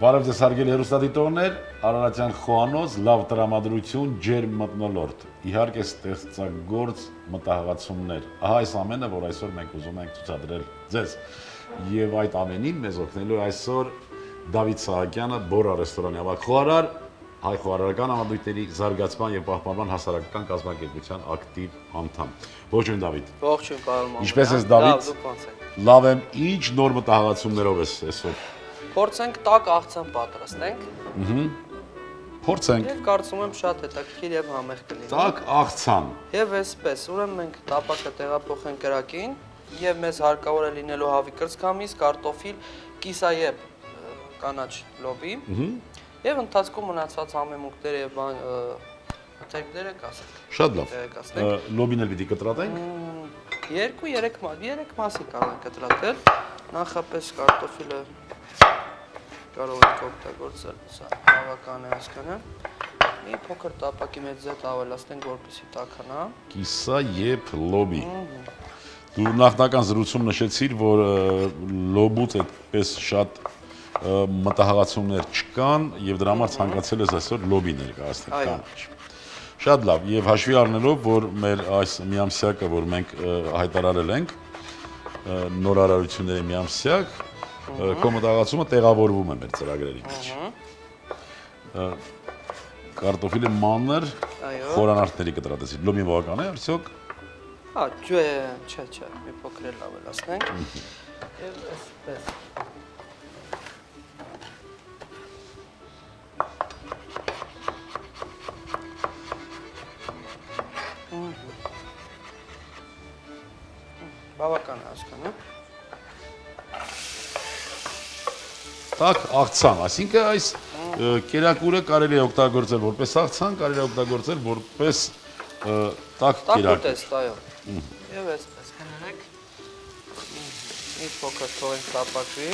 Բարև ձեզ հարգելի հեռուստադիտողներ, Արարատյան խոհանոց, լավ տրամադրություն, ջերմ մթնոլորտ, իհարկե ստեղծագործ մտահղացումներ։ Ահա այս ամենը, որ այսօր մենք ուզում ենք ցուցադրել ձեզ։ Եվ այդ ամենին մեզ օգնելու է այսօր Դավիթ Սահակյանը, Բորա ռեստորանի ավագ խոհարար, հայ խոհարարական համադրույթների զարգացման եւ պահպանման հասարակական կազմակերպության ակտիվ անդամ։ Ողջույն Դավիթ։ Ողջույն պարոն Մամեդյան։ Ինչպե՞ս ես Դավիթ։ Լավ եմ, ինչ նոր մտահղացումներով ես այսօր։ Փորձենք տաք աղցան պատրաստենք։ Փորձենք։ Եվ կարծում եմ շատ հետաքրքիր եւ համեղ կլինի։ Տաք աղցան։ Եվ այսպես, ուրեմն մենք տապակը տեղափոխենք կրակին եւ մեզ հարկավոր է լինելու հավի կրծքամիս, կարտոֆիլ, կիսայեփ կանաչ լոբի։ Եվ ընթացքում մնացած համեմունքները եւ մթերքները կասենք։ Շատ լավ։ Տեղեկացնենք։ Լոբին էլ պիտի կտրատենք։ 2-3 մասի կարող ենք կտրատել։ Նախապես կարտոֆիլը կարող ենք օգտագործել, սա բավական է հասկանալ։ Մի փոքր տապակի մեջ ձետ ավելացնենք, որպեսզի տաքանա։ Կիսայեփ լոբի։ Դու նախնական զրույցում նշեցիր, որ լոբուց այդպես շատ մտահղացումներ չկան եւ դրա համար ցանկացել ես այսօր լոբի ներկայացնել կանաչ։ Շատ լավ, եւ հաշվի առնելով, որ մեր այս միամսյակը, որ մենք հայտարարել ենք, նորարարությունների միամսյակ, քո մտահղացումը տեղավորվում է մեր ծրագրերի մեջ։ Կարտոֆիլը մանր, խորանարդների կտրատեցի։ Լոբին բավական է, արդյոք։ Հա, չէ, մի փոքր էլ ավելացնենք։ Եվ այսպես։ Բավական է հասկանա։ Տաք աղցան, այսինքն այս կերակուրը կարելի է օգտագործել որպես աղցան, կարելի է օգտագործել որպես տաք կերակուր։ Տաք այո։ Եվ այսպես կներեք։ Մի փոքր թողենք տապակվի։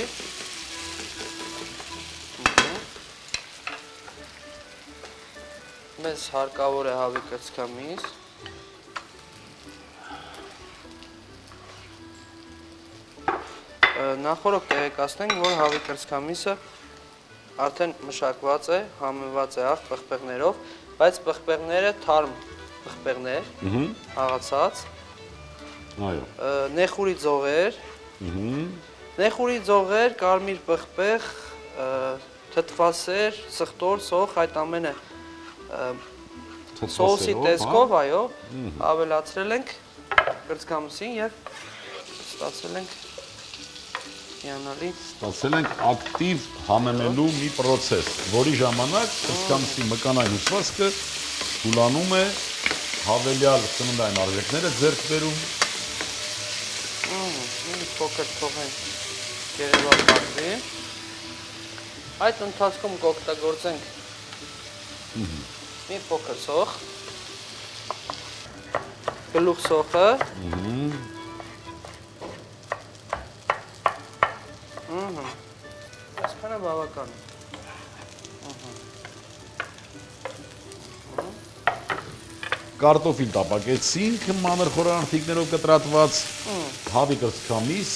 Մեզ հարկավոր է հավի կրծքամիս։ Նախորդ տեղեկացնենք, որ հավի կրծքամիսը արդեն մշակված է, համեմված է աղ պղպեղներով, բայց պղպեղները թարմ պղպեղներ, հաղացած, նեխուրի ձողեր, կարմիր պղպեղ, թթվասեր, սխտոր, սոխ, այդ ամենը սոուսի տեսքով, այո, ավելացրել ենք կրծքամիսին եւ ստացել ենք Ստացել ենք ակտիվ համեմելու մի պրոցես, որի ժամանակ կրծքամիսի մկանային հյուսվածքը թուլանում է, հավելյալ սննդային արժեքները ձեռք բերում։ Մի փոքր թողենք գերեվա պատվի։ Այդ ընթացքում կօգտագործենք մի փոքր սոխ, գլուխ սոխը, այսքանը բավական է։ Կարտոֆիլ տապակեցինք, մանր խորանարդիկներով կտրատված, հավի կրծքամիս,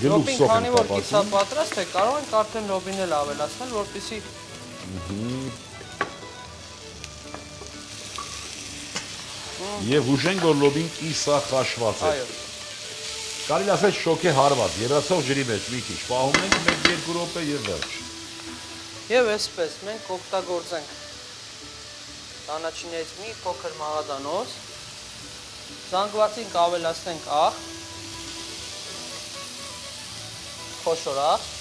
գլուխ սոխ ենք տապակում։ Քանի որ կիսա պատրաստ է, կարող ենք արդեն լոբին էլ ավելացնել, որպեսզի Եվ հուշենք, որ լոբին կիսախաշված է։ Այո։ Կարելի ասել շոկե հարված, երացող ջրի մեջ մի քիչ պահում ենք 1-2 րոպե եւ վերջ։ Եվ այսպես մենք օգտագործենք կանաչիներից մի փոքր մաղադանոց, զանգվածին կավելացնենք աղ, խոշոր աղ,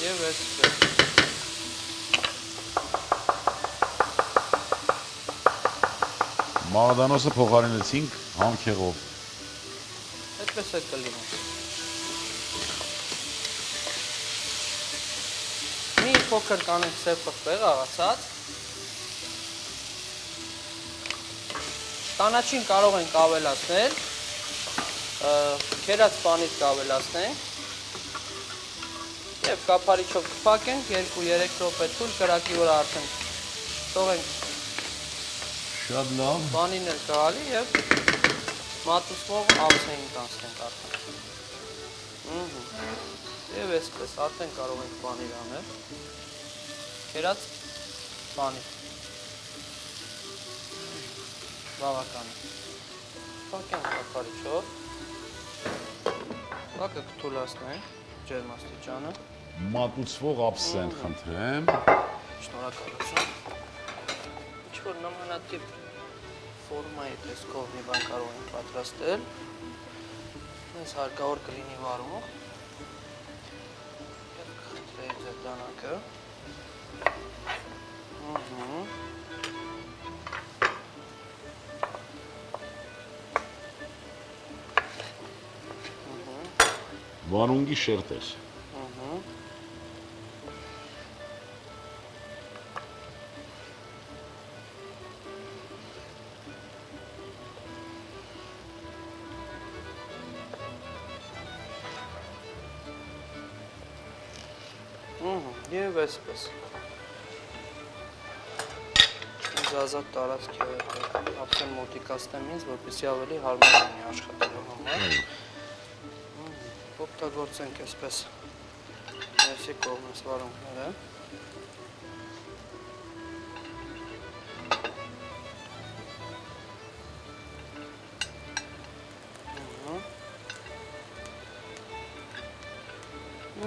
եւ այսպես Մաղադանոսը փոխարինեցինք համքեղով։ այդպես է կլինի։ Մի փոքր կանենք սև պղպեղ աղացած։ Կանաչին կարող ենք ավելացնել, քերած պանիր կավելացնենք եւ կափարիչով կփակենք 2-3 րոպե թույլ կրակի վրա արդեն թողենք Շատ լավ։ Բանին էլ գալի եւ մատուցվող ափսեին կանցնենք արդեն։ Եվ այսպես արդեն կարող ենք բանիր անել։ Կերած բանիր։ Բավական է։ Փակենք կափարիչով։ Բակը կթուլացնենք ջերմաստիճանը։ Մատուցվող ափսեն խնդրեմ։ Շնորհակալություն։ Ինչ-որ նմանատիպ ֆորմայի տեսքով մի բան կարող ենք պատրաստել։ Մեզ հարկավոր կլինի վարումը։ Եվ կխնդրեի ձեր դանակը։ Վարունգի շերտեր։ Եվ այսպես։ Ինձ ազատ տարածքի ափսեն մոտիկացնեմ ինձ, որպեսզի ավելի հարմար լինի աշխատելու համար։ Օգտագործենք այսպես ներսի կողմից վարունգները։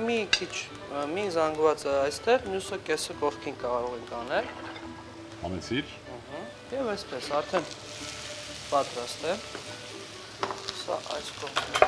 Մի քիչ, մի զանգված այստեղ, մյուսը կեսը կողքին կարող ենք անել։ Համեցիր։ Եվ այսպես, արդեն պատրաստ է։ Սա այս կողմն է։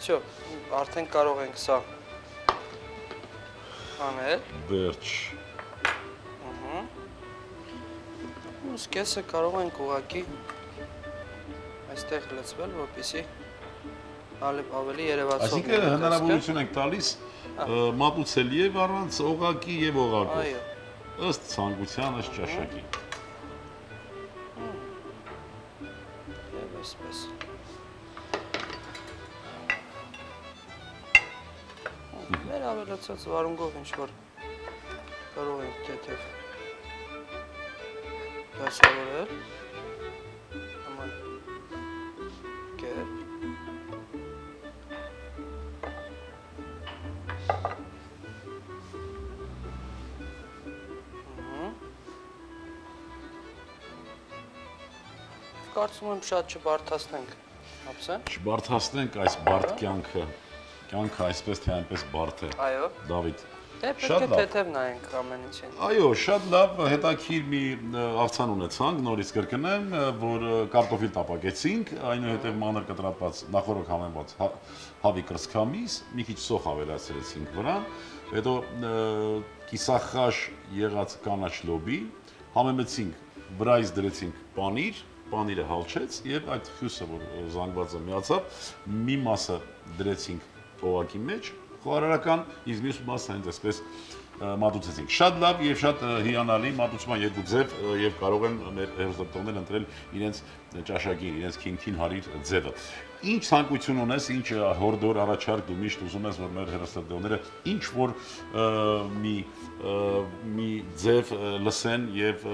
Всё, արդեն կարող ենք սա անել։ Վերջ։ Ուրս կեսը կարող ենք ուղղակի այստեղ լցվել, որպեսզի ավելի երևացող լինի։ Այսինքն հնարավորություն եք տալիս մատուցել եւ առանց օղակի եւ օղակով։ Այո։ Ըստ ցանկության, ըստ ճաշակի։ Եվ այսպես։ Մեր ավելացած վարունգով ինչ-որ կարող ենք թեթև դասավորել, նման կերպ։ Կարծում եմ շատ չբարդացնենք ափսեն։ Չբարդացնենք այս բարդ կյանքը այսպես թե այնպես բարդ է։ Այո։ Դավիթ։ Դե պետք է թեթև նայենք ամեն ինչին։ Այո, շատ լավ, հետաքրիր մի աղցան ունեցանք, նորից կրկնեմ, որ կարտոֆիլ տապակեցինք, այնուհետև մանր կտրատված նախորդ համեմված հավի կրծքամիս, մի քիչ սոխ ավելացրեցինք վրան, հետո կիսախաշ եղած կանաչ լոբի, համեմեցինք, վրայից դրեցինք պանիր, պանիրը հալչեց եւ այդ հյուսը, որ զանգվածը միացավ, մի մասը դրեցինք օղակի մեջ, խոհարարական, իսկ մյուս մասը հենց այսպես մատուցեցինք։ Շատ լավ եւ շատ հիանալի մատուցման երկու ձև եւ կարող են մեր հերոստատողներն ընտրել իրենց ճաշակին, իրենց քինքին հարիր ձևը։ Ինչ ցանկություն ունես, ինչ հորդոր առաջարկ դու միշտ ուզում ես, որ մեր հերոստատողները ինչ որ մի ձև լսեն եւ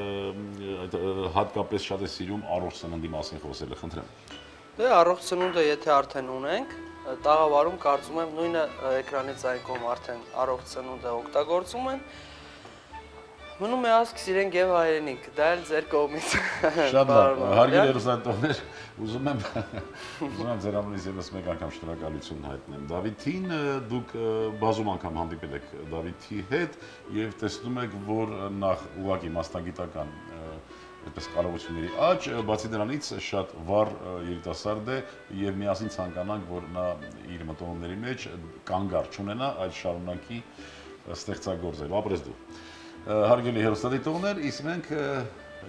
հատկապես շատ է սիրում առողջ սննդի մասին խոսելը, խնդրեմ։ Դե առողջ սնունդը եթե արդեն ունենք, տաղավարում կարծում եմ նույնը էկրանից այն կողմ արդեն առողջ սնունդը օգտագործում են։ Մնում է ասք սիրենք եւ հայրենիք, դա էլ ձեր կողմից։ Շատ լավ, հարգելի հերոստատողներ, ուզում եմ ձեր ամենից եւս մեկ անգամ շնորհակալություն հայտնեմ Դավիթին, դուք բազում անգամ հանդիպել եք Դավիթի հետ եւ տեսնում եք, որ նախ ուղղակի մասնագիտական այդպես կարողությունների աճ, բացի դրանից շատ վառ երիտասարդ է եւ միասին ցանկանանք, որ նա իր մտորումների մեջ կանգառ չունենա, այլ շարունակի ստեղծագործել։ Ապրես դու։ Հարգելի հերոստատիտողներ, իսկ մենք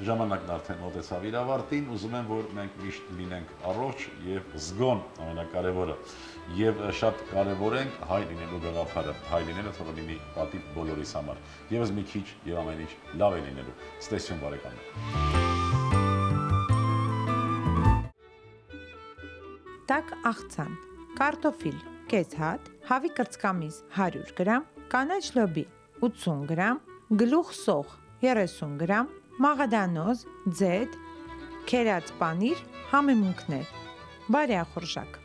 Ժամանակն արդեն մոտեցավ իր ավարտին, ուզում եմ, որ մենք միշտ լինենք առողջ եւ զգոն, ամենակարևորը, եւ շատ կարեւորենք հայ լինելու գաղափարը, հայ լինելը թող լինի պատիվ բոլորիս համար։ Եվս մի քիչ եւ ամեն ինչ լավ է լինելու։ Ստեսյուն բարեկամներ։ Տաք աղցան, կարտոֆիլ, կես հատ, հավի կրծքամիս 100 գրամ, կանաչ լոբի 80 գրամ, գլուխ սող 30 գրամ, մաղադանոզ, ձեթ, քերած պանիր, համեմունքներ, բարեախորժակ։